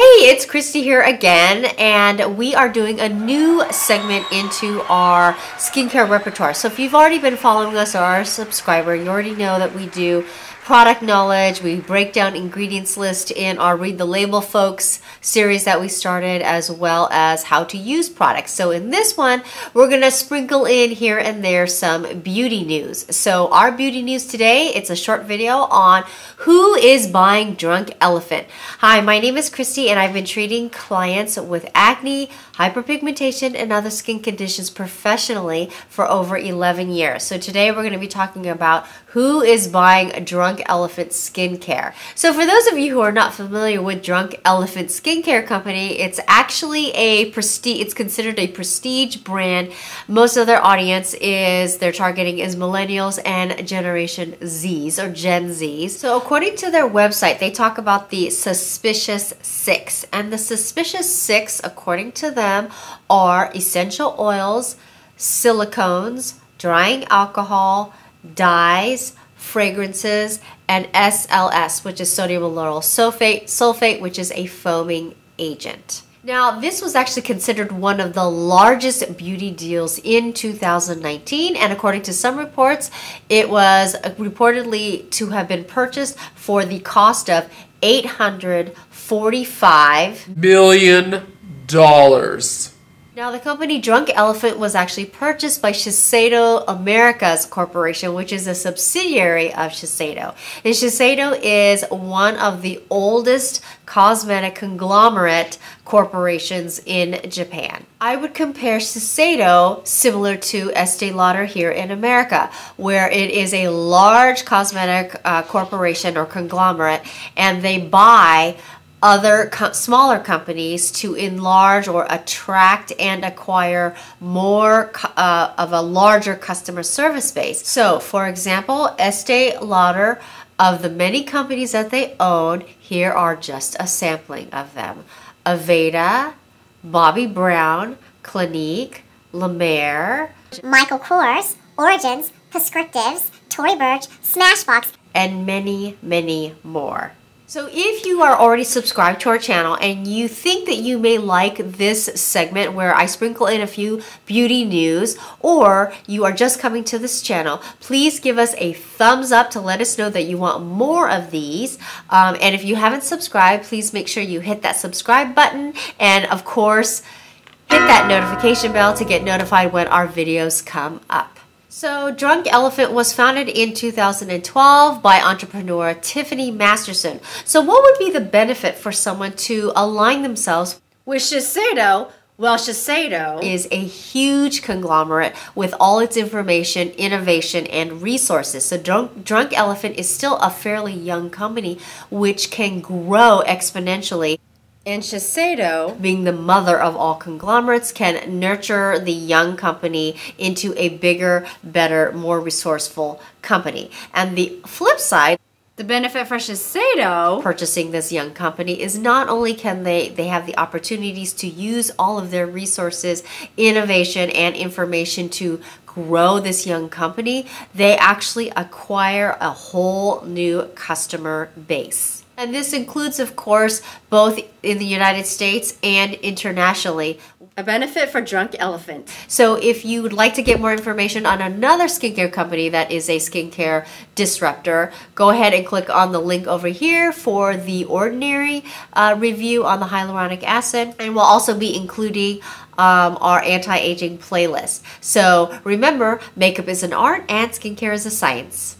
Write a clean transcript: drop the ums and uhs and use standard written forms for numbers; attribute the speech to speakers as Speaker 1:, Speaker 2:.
Speaker 1: Hey, it's Christy here again, and we are doing a new segment into our skincare repertoire. So if you've already been following us or are a subscriber, you already know that we do product knowledge. We break down ingredients list in our Read the Label Folks series that we started, as well as how to use products. So in this one, we're going to sprinkle in here and there some beauty news. So our beauty news today, it's a short video on who is buying Drunk Elephant. Hi, my name is Christy, and I've been treating clients with acne, hyperpigmentation, and other skin conditions professionally for over 11 years. So today we're going to be talking about who is buying Drunk Elephant skincare. So for those of you who are not familiar with Drunk Elephant skincare company, it's actually a prestige, it's considered a prestige brand. Most of their audience is, their targeting is millennials and Generation Zs or Gen Zs. So according to their website, they talk about the Suspicious Six. And the Suspicious Six, according to them, are essential oils, silicones, drying alcohol, dyes, fragrances, and SLS, which is sodium lauryl sulfate, which is a foaming agent. Now, this was actually considered one of the largest beauty deals in 2019, and according to some reports, it was reportedly to have been purchased for the cost of $845 million. Now, the company Drunk Elephant was actually purchased by Shiseido Americas Corporation, which is a subsidiary of Shiseido. And Shiseido is one of the oldest cosmetic conglomerate corporations in Japan. I would compare Shiseido similar to Estee Lauder here in America, where it is a large cosmetic corporation or conglomerate, and they buy other smaller companies to enlarge or attract and acquire more of a larger customer service base. So, for example, Estee Lauder, of the many companies that they own, here are just a sampling of them: Aveda, Bobbi Brown, Clinique, La Mer,
Speaker 2: Michael Kors, Origins, Prescriptives, Tory Burch, Smashbox,
Speaker 1: and many, many more. So if you are already subscribed to our channel and you think that you may like this segment where I sprinkle in a few beauty news, or you are just coming to this channel, please give us a thumbs up to let us know that you want more of these. And if you haven't subscribed, please make sure you hit that subscribe button, and of course, hit that notification bell to get notified when our videos come up. So Drunk Elephant was founded in 2012 by entrepreneur Tiffany Masterson. So what would be the benefit for someone to align themselves with Shiseido? Well, Shiseido is a huge conglomerate with all its information, innovation, and resources. So Drunk Elephant is still a fairly young company which can grow exponentially. And Shiseido, being the mother of all conglomerates, can nurture the young company into a bigger, better, more resourceful company. And the flip side, the benefit for Shiseido purchasing this young company is not only can they have the opportunities to use all of their resources, innovation, and information to grow this young company, they actually acquire a whole new customer base. And this includes, of course, both in the United States and internationally. A benefit for Drunk Elephant. So if you would like to get more information on another skincare company that is a skincare disruptor, go ahead and click on the link over here for the Ordinary review on the hyaluronic acid. And we'll also be including our anti-aging playlist. So remember, makeup is an art and skincare is a science.